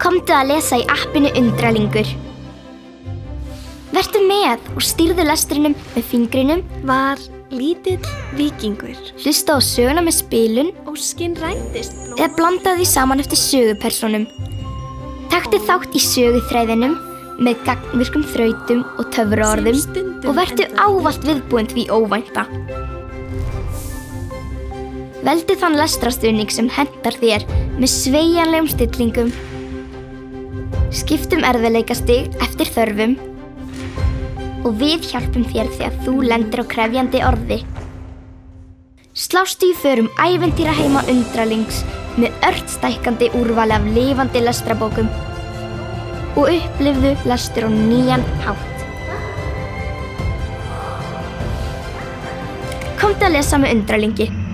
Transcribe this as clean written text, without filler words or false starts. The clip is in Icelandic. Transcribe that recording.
Komdu að lesa í appinu Undralingur. Vertu með og stýrðu lestrinum með fingrinum. Var lítill víkingur. Hlusta á söguna með spilun Óskin rættist blóm. eða blanda því saman eftir sögupersónum. Taktu þátt í söguþræðinum með gagnvirkum þrautum og töfraorðum og vertu ávallt viðbúin því óvænta. Veldu þann lestrarstuðning sem hentar þér með sveigjanlegum stillingum. Skiptum erfiðleikastig eftir þörfum og við hjálpum þér þegar þú lendir á krefjandi orði. Slástu í förum ævintýraheima Undralings með ört stækkandi úrvali af lifandi lestrarbókum og upplifðu lestur á nýjan hátt. Komdu að lesa með Undralingi.